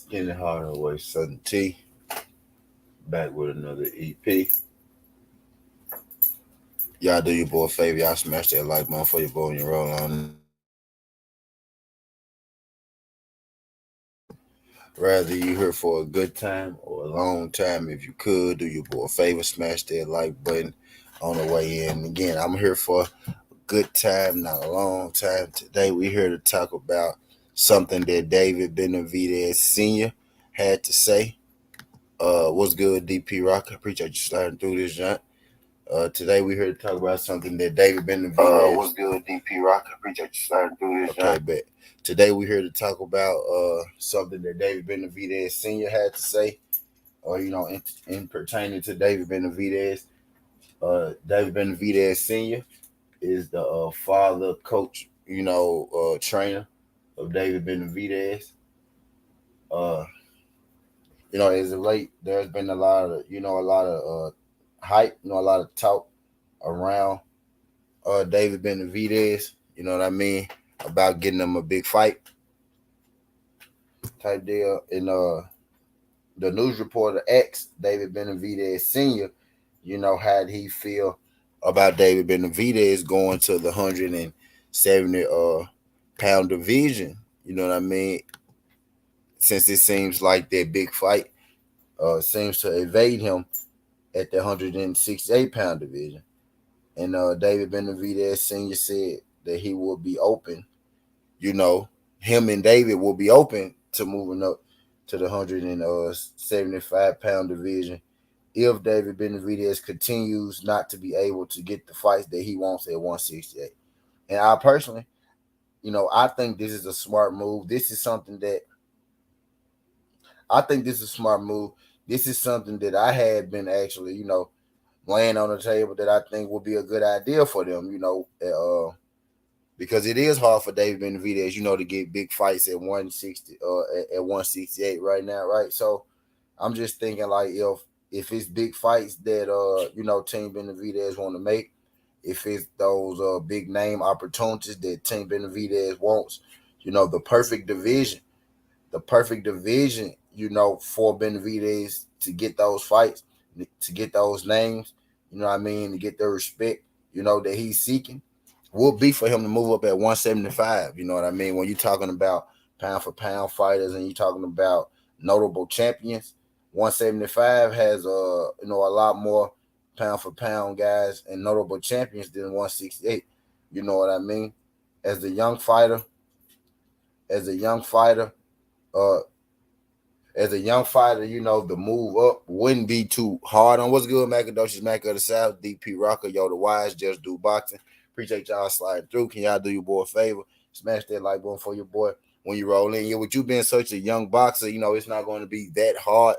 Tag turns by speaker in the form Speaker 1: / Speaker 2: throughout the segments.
Speaker 1: Getting it hard away, Southern T. Back with another EP. Y'all do your boy a favor. Y'all smash that like button for your boy and you roll on. Rather you here for a good time or a long time, if you could, do your boy a favor. Smash that like button on the way in. Again, I'm here for a good time, not a long time. Today we here to talk about something that David Benavidez Sr. had to say. What's good, DP Rock? I appreciate you sliding through this, John. Today we're here to talk about something that David Benavidez.
Speaker 2: What's good, DP Rock? I appreciate you starting through this.
Speaker 1: Okay, bet. Today we're here to talk about something that David Benavidez Sr. had to say, in pertaining to David Benavidez. David Benavidez Sr. is the father, coach, trainer of David Benavidez. Uh, as of late, there's been a lot of hype, a lot of talk around David Benavidez, you know what I mean, about getting him a big fight type deal. And the news reporter asked David Benavidez Sr., how did he feel about David Benavidez going to the 170 pound division, you know what I mean? Since it seems like that big fight seems to evade him at the 168-pound division. And David Benavidez Sr. said that he will be open, him and David will be open to moving up to the 175-pound division if David Benavidez continues not to be able to get the fights that he wants at 168. And I personally, I think this is a smart move. This is something that I think this is a smart move. This is something that I had been actually, laying on the table that I think would be a good idea for them, because it is hard for David Benavidez, to get big fights at 160, at 168 right now, right? So I'm just thinking like if it's big fights that Team Benavidez want to make, if it's those big name opportunities that Team Benavidez wants, the perfect division, for Benavidez to get those fights, to get those names, to get the respect, that he's seeking, will be for him to move up at 175. You know what I mean? When you're talking about pound for pound fighters and you're talking about notable champions, 175 has a lot more pound for pound guys and notable champions than 168. You know what I mean? As a young fighter, as a young fighter, uh, the move up wouldn't be too hard on. What's good, Macadocious Mac of the South, DP Rocker, Yo, the Wise, Just Do Boxing. Appreciate y'all sliding through. Can y'all do your boy a favor? Smash that like button for your boy when you roll in. Yeah, with you being such a young boxer, it's not going to be that hard,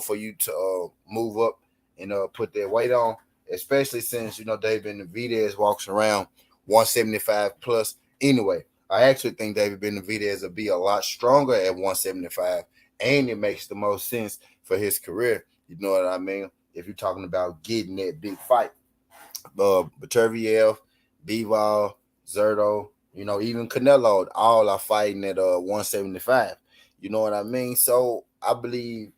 Speaker 1: for you to move up and put that weight on, especially since, David Benavidez walks around 175 plus anyway. I actually think David Benavidez will be a lot stronger at 175, and it makes the most sense for his career. You know what I mean? If you're talking about getting that big fight, Baturviev, Bivol, Zerto, even Canelo, all are fighting at 175. You know what I mean? So I believe,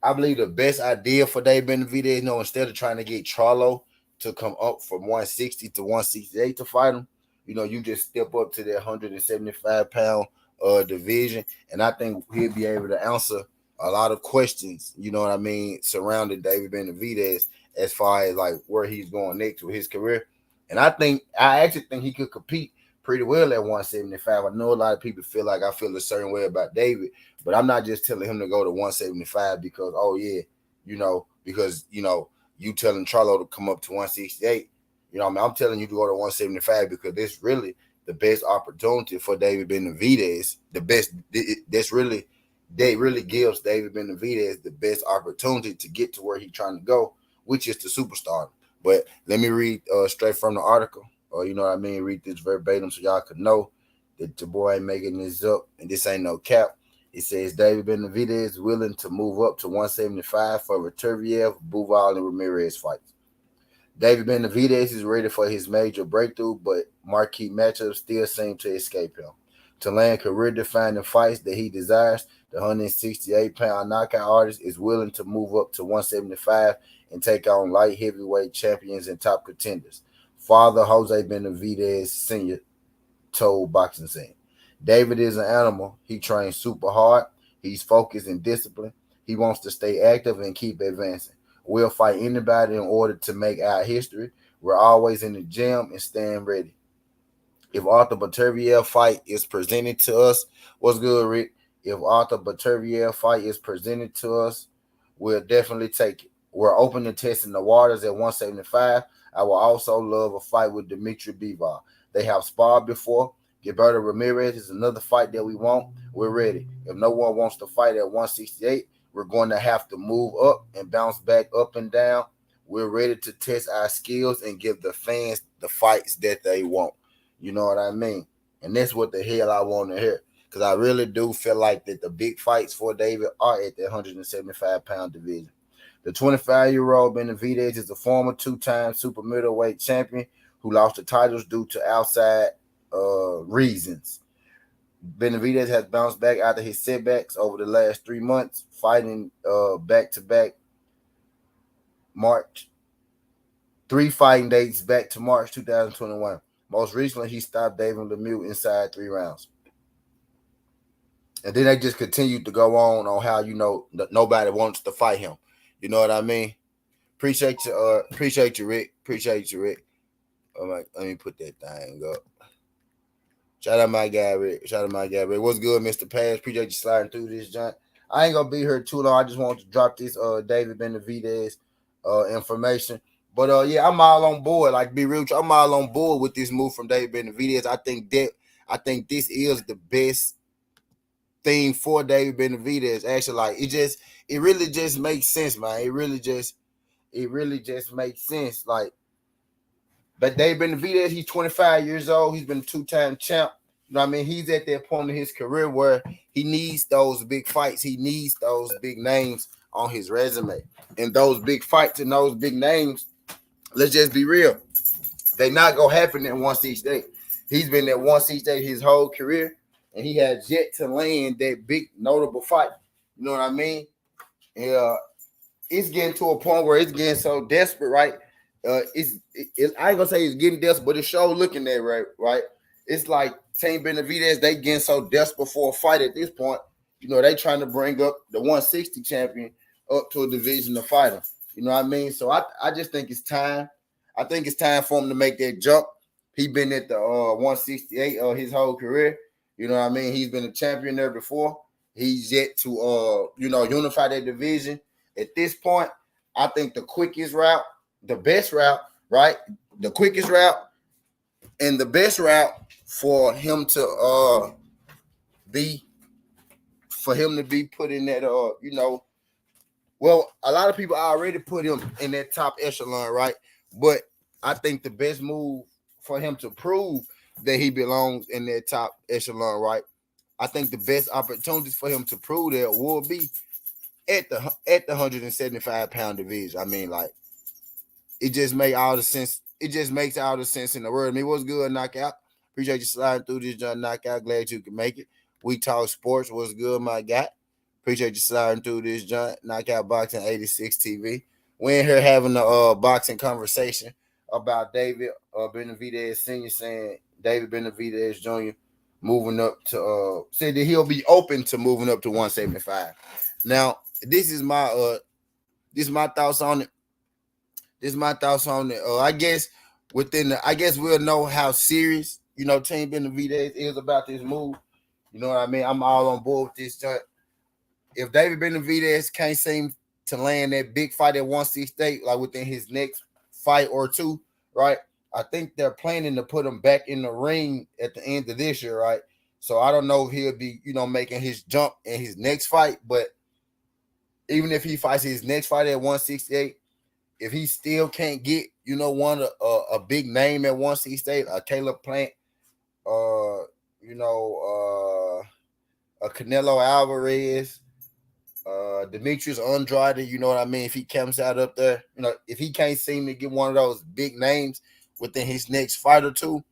Speaker 1: I believe the best idea for Dave Benavidez, instead of trying to get Charlo to come up from 160 to 168 to fight him, you just step up to that 175-pound division, and I think he'll be able to answer a lot of questions, you know what I mean, surrounding David Benavidez as far as like where he's going next with his career. And I actually think he could compete pretty well at 175. I know a lot of people feel like I feel a certain way about David, but I'm not just telling him to go to 175 because because you telling Charlo to come up to 168. I'm telling you to go to 175 because this really the best opportunity for David Benavidez. That really gives David Benavidez the best opportunity to get to where he's trying to go, which is the superstar. But let me read straight from the article, or you know what I mean, read this verbatim so y'all could know that your boy ain't making this up and this ain't no cap. It says David Benavidez is willing to move up to 175 for Returviev, Buval, and Ramirez fights. David Benavidez is ready for his major breakthrough, but marquee matchups still seem to escape him. to land career-defining fights that he desires. The 168-pound knockout artist is willing to move up to 175 and take on light heavyweight champions and top contenders. Father Jose Benavidez Sr. told Boxing Scene. David is an animal. He trains super hard. He's focused and disciplined. He wants to stay active and keep advancing. We'll fight anybody in order to make our history. We're always in the gym and staying ready. If Arthur Beterbiev fight is presented to us, what's good, Rick? If Arthur Beterbiev fight is presented to us, we'll definitely take it. We're open to testing the waters at 175. I will also love a fight with Dmitry Bivol. They have sparred before. Gilberto Ramirez is another fight that we want. We're ready. If no one wants to fight at 168, we're going to have to move up and bounce back up and down. We're ready to test our skills and give the fans the fights that they want. You know what I mean? And that's what the hell I want to hear. Because I really do feel like that the big fights for David are at the 175-pound division. The 25-year-old Benavidez is a former two-time super middleweight champion who lost the titles due to outside reasons. Benavidez has bounced back after his setbacks over the last 3 months, fighting back-to-back March. 3 fighting dates back to March 2021. Most recently, he stopped David Lemieux inside 3 rounds. And then they just continued to go on how, nobody wants to fight him. You know what I mean? Appreciate you, Rick. Appreciate you, Rick. All right, let me put that thing up. Shout out my guy, Rick. What's good, Mr. Pass? Appreciate you sliding through this joint. I ain't gonna be here too long. I just want to drop this David Benavidez information. But yeah, I'm all on board. Like, be real, I'm all on board with this move from David Benavidez. I think this is the best thing for David Benavidez. Actually, like, it really just makes sense, man. It really just makes sense. Like, but David Benavidez, he's 25 years old. He's been a 2-time champ. You know what I mean? He's at that point in his career where he needs those big fights. He needs those big names on his resume. And those big fights and those big names, let's just be real, they not going to happen at 168. He's been at 168 his whole career, and he has yet to land that big, notable fight. You know what I mean? It's getting to a point where it's getting so desperate, right? I ain't gonna say he's getting desperate, but it's sure looking there, right? It's like Team Benavidez, they getting so desperate for a fight at this point. You know, they trying to bring up the 160 champion up to a division to fight him. You know what I mean? So I just think it's time. I think it's time for him to make that jump. He been at the 168 his whole career. You know what I mean? He's been a champion there before. He's yet to unify that division. At this point, I think the quickest route, the best route, right? The quickest route and the best route for him to be put in that well, a lot of people already put him in that top echelon, right? But I think the best move for him to prove that he belongs in that top echelon, right? I think the best opportunities for him to prove that will be at the 175-pound division. I mean, like, it just makes all the sense. It just makes all the sense in the world. I mean, what's good, Knockout? Appreciate you sliding through this, John Knockout. Glad you can make it. We talk sports. What's good, my guy? Appreciate you sliding through this, John Knockout Boxing 86 TV. We're in here having a boxing conversation about David Benavidez Sr. saying David Benavidez Jr. moving up to said that he'll be open to moving up to 175. Now, this is my thoughts on it. I guess I guess we'll know how serious, Team Benavidez is about this move. You know what I mean? I'm all on board with this joint. If David Benavidez can't seem to land that big fight at 168, like within his next fight or two, right? I think they're planning to put him back in the ring at the end of this year, right? So I don't know if he'll be, making his jump in his next fight, but even if he fights his next fight at 168, if he still can't get, a big name at 168, a Caleb Plant, a Canelo Alvarez, Demetrius Andrade, you know what I mean? If he comes out up there, if he can't seem to get one of those big names within his next fight or two,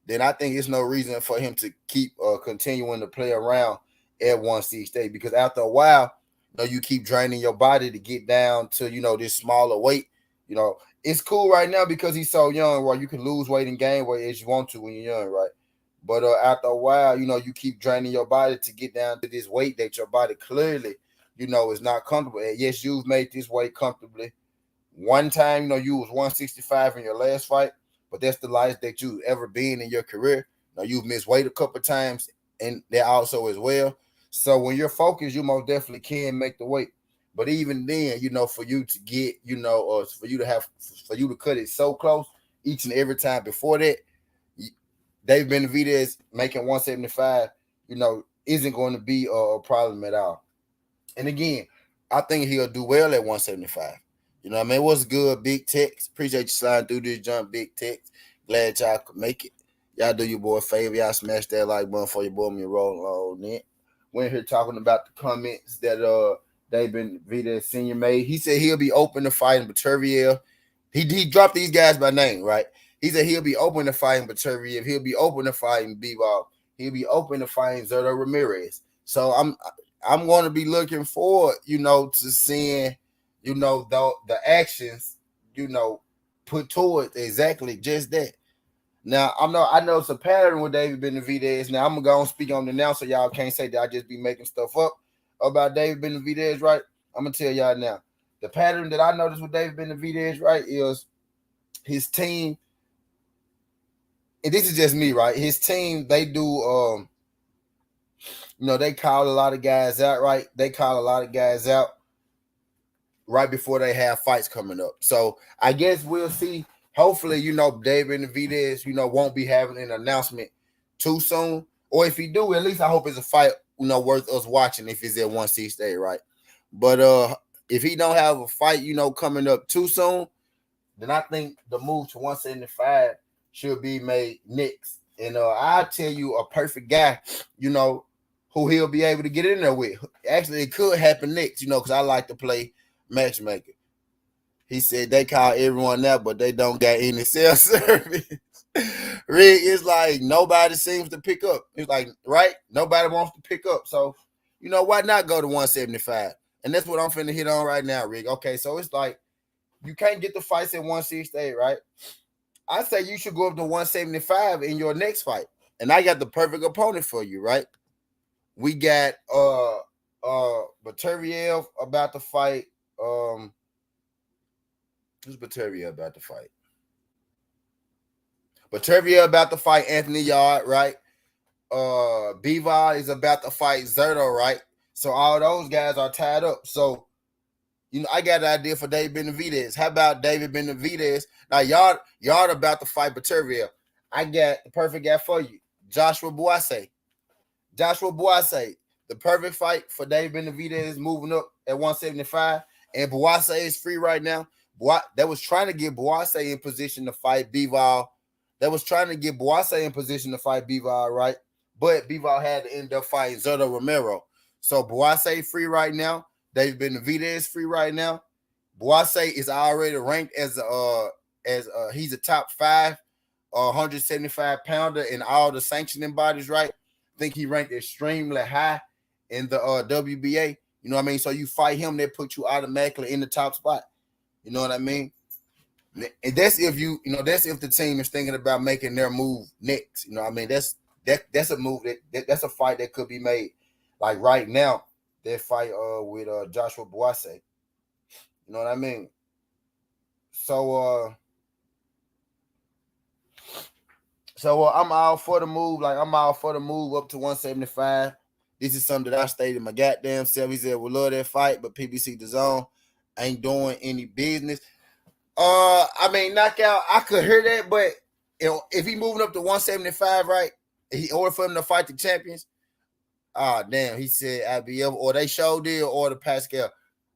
Speaker 1: then I think it's no reason for him to keep continuing to play around at 168 because after a while, you keep draining your body to get down to this smaller weight. It's cool right now because he's so young, right? You can lose weight and gain weight as you want to when you're young, right? But after a while, you keep draining your body to get down to this weight that your body clearly, is not comfortable at. Yes, you've made this weight comfortably. One time, you was 165 in your last fight, but that's the lightest that you've ever been in your career. You've missed weight a couple times, and that also as well. So when you're focused, you most definitely can make the weight. But even then, for you to get, or for you to cut it so close each and every time before that, Dave Benavidez making 175, isn't going to be a problem at all. And again, I think he'll do well at 175. You know what I mean? What's good, Big Tex? Appreciate you sliding through this jump, Big Tex. Glad y'all could make it. Y'all do your boy a favor. Y'all smash that like button for your boy me rolling on it. We're here talking about the comments that Dave Benavidez Senior made. He said he'll be open to fighting Beterbiev. He dropped these guys by name, right? He said he'll be open to fighting Beterbiev. He'll be open to fighting Bivol. He'll be open to fighting Zerto Ramirez. So I'm going to be looking forward, to seeing, the actions, put towards exactly just that. Now I know it's a pattern with David Benavidez. Now I'm gonna go and speak on it now, so y'all can't say that I just be making stuff up about David Benavidez, right? I'm gonna tell y'all now. The pattern that I noticed with David Benavidez, right, is his team, and this is just me, right? His team, they do they call a lot of guys out, right? They call a lot of guys out right before they have fights coming up. So I guess we'll see. Hopefully, David Benavidez, won't be having an announcement too soon. Or if he do, at least I hope it's a fight, worth us watching if it's at 168, right? But if he don't have a fight, coming up too soon, then I think the move to 175 should be made next. And I'll tell you a perfect guy, who he'll be able to get in there with. Actually, it could happen next, because I like to play matchmaker. He said they call everyone out, but they don't got any cell service. Rick, it's like nobody seems to pick up. It's like, right? Nobody wants to pick up. So, why not go to 175? And that's what I'm finna hit on right now, Rick. Okay, so it's like you can't get the fights at 168, right? I say you should go up to 175 in your next fight. And I got the perfect opponent for you, right? We got Beterbiev about to fight. Who's Beterbiev about to fight? Beterbiev about to fight Anthony Yard, right? Bivol is about to fight Zerto, right? So all those guys are tied up. So, I got an idea for David Benavidez. How about David Benavidez? Now, Yard about to fight Beterbiev. I got the perfect guy for you. Joshua Buase. The perfect fight for David Benavidez moving up at 175. And Buase is free right now. That was trying to get Buase in position to fight Bivol. Right? But Bivol had to end up fighting Zerto Romero. So Buase free right now. David Benavidez free right now. Buase is already ranked as he's a top 5 175 pounder in all the sanctioning bodies, right? I think he ranked extremely high in the WBA. You know what I mean? So you fight him, they put you automatically in the top spot. You know what I mean? And that's if that's if the team is thinking about making their move next. You know what I mean? That's a move that's a fight that could be made. Like right now, that fight with Joshua Buase. You know what I mean? So I'm all for the move. Like I'm all for the move up to 175. This is something that I stated my goddamn self. He said we love that fight, but PBC DAZN ain't doing any business. I mean, knockout, I could hear that, but if he moving up to 175, right? He ordered for him to fight the champions. Damn, he said IBF, or they showed deal, or the Pascal.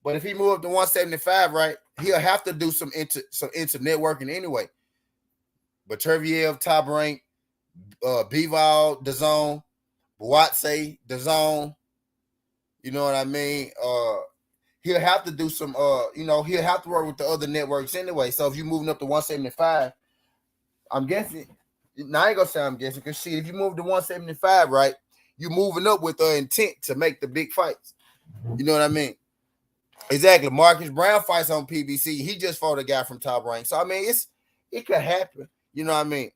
Speaker 1: But if he move up to 175, right, he'll have to do some inter networking anyway. Beterbiev top rank, Bivol DAZN, Buatse DAZN. You know what I mean? He'll have to do some, he'll have to work with the other networks anyway. So if you're moving up to 175, I'm guessing Now I ain't gonna say I'm guessing because shit, if you move to 175, right, you moving up with the intent to make the big fights. You know what I mean? Exactly. Marcus Brown fights on PBC. He just fought a guy from Top Rank. So I mean, it could happen. You know what I mean?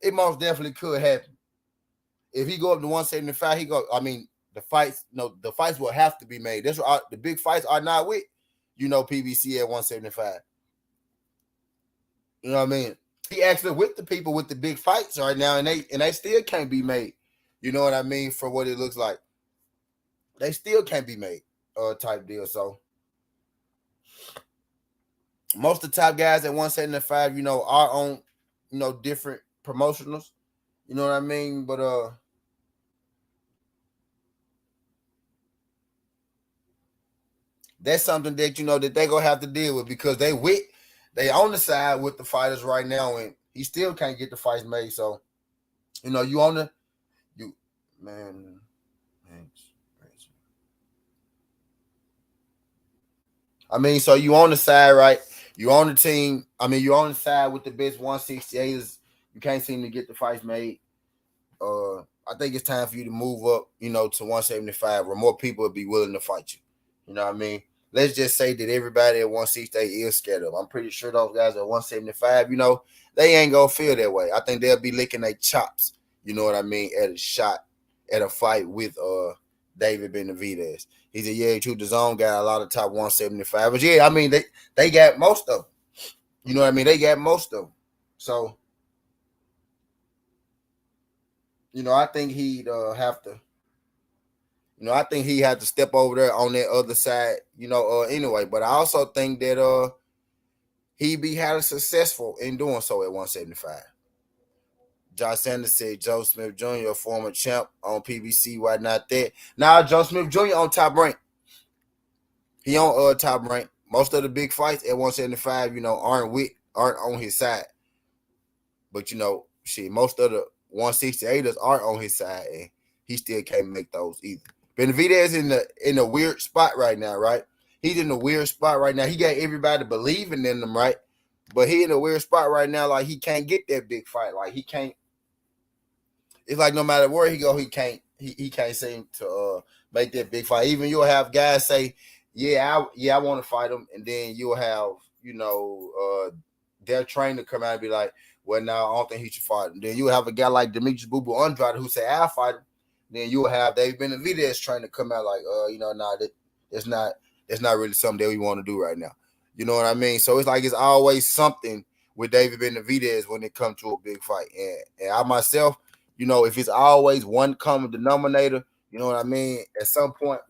Speaker 1: It most definitely could happen. If he go up to 175, he go. I mean, the fights will have to be made. That's what the big fights are not with. PBC at 175. You know what I mean? He actually with the people with the big fights right now, and they still can't be made. You know what I mean? For what it looks like, they still can't be made. Type deal. So most of the top guys at 175, are on, different promotionals. You know what I mean? But that's something that that they gonna have to deal with because they on the side with the fighters right now, and he still can't get the fights made. So, you on the man. I mean, so you on the side, right? You on the team. I mean, you on the side with the best 168ers. You can't seem to get the fights made. I think it's time for you to move up, to 175 where more people will be willing to fight you. You know what I mean? Let's just say that everybody at 168 is scared of. I'm pretty sure those guys at 175, they ain't gonna feel that way. I think they'll be licking their chops, you know what I mean, at a fight with David Benavidez. He said, yeah, the zone got a lot of top 175. But yeah, I mean, they got most of them. You know what I mean? They got most of them. So, I think he'd have to. I think he had to step over there on that other side, anyway. But I also think that he'd be highly successful in doing so at 175. Josh Sanders said Joe Smith Jr., a former champ on PBC, why not that? Now Joe Smith Jr. on Top Rank. He on Top Rank. Most of the big fights at 175, aren't on his side. But most of the 168ers are on his side, and he still can't make those either. Benavidez in a weird spot right now, right? He's in a weird spot right now. He got everybody believing in him, right? But he in a weird spot right now, like he can't get that big fight. Like he can't. It's like no matter where he go, he can't seem to make that big fight. Even you'll have guys say, I want to fight him, and then you'll have their trainer come out and be like, well, no, I don't think he should fight him. Then you'll have a guy like Demetrius Boo Boo Andrade who say, I'll fight him. Then you'll have David Benavidez trying to come out like, that's not really something that we want to do right now. You know what I mean? So it's like it's always something with David Benavidez when it comes to a big fight. And I myself, if it's always one common denominator, you know what I mean? At some point,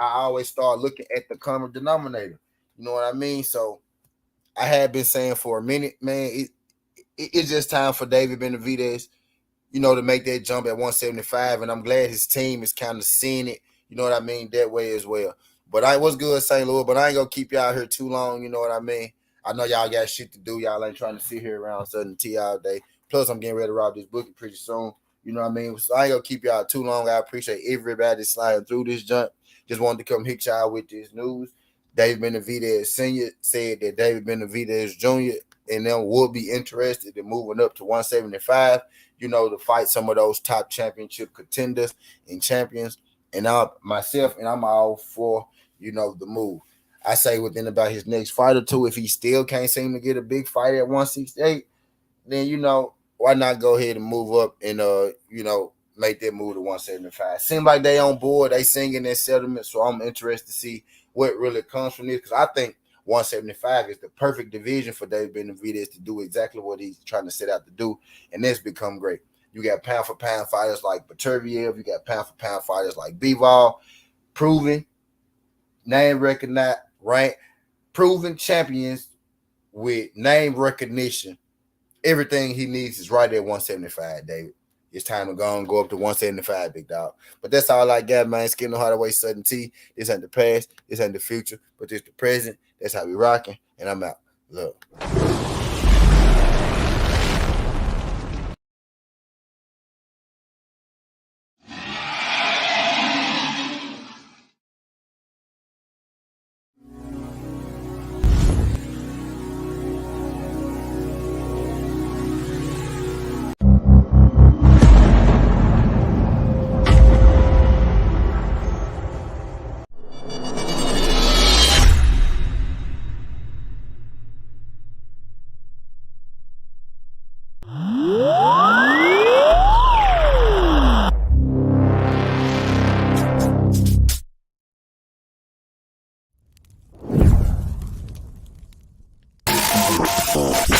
Speaker 1: I always start looking at the common denominator. You know what I mean? So I had been saying for a minute, man, it's just time for David Benavidez, to make that jump at 175. And I'm glad his team is kind of seeing it, you know what I mean, that way as well. But I was good, St. Louis, but I ain't going to keep y'all here too long, you know what I mean? I know y'all got shit to do. Y'all ain't trying to sit here around Southern T all day. Plus, I'm getting ready to rob this bookie pretty soon. You know what I mean? So I ain't going to keep y'all too long. I appreciate everybody sliding through this jump. Just wanted to come hit y'all with this news. David Benavidez Sr. said that David Benavidez Jr. and them would be interested in moving up to 175, to fight some of those top championship contenders and champions. And I'm all for, the move. I say within about his next fight or two, if he still can't seem to get a big fight at 168, then, why not go ahead and move up and, make that move to 175. Seems like they on board. They singing their settlement, so I'm interested to see what really comes from this because I think 175 is the perfect division for David Benavidez to do exactly what he's trying to set out to do, and that's become great. You got pound-for-pound fighters like Baturviev. You got pound-for-pound fighters like Bivol, proven, name-recognized, ranked, proven champions with name recognition. Everything he needs is right at 175, David. It's time to go and go up to 175, big dog. But that's all I got, man. Skin no Hardaway Southern T. This ain't the past. This ain't the future. But this the present. That's how we rocking. And I'm out. Look. Peace.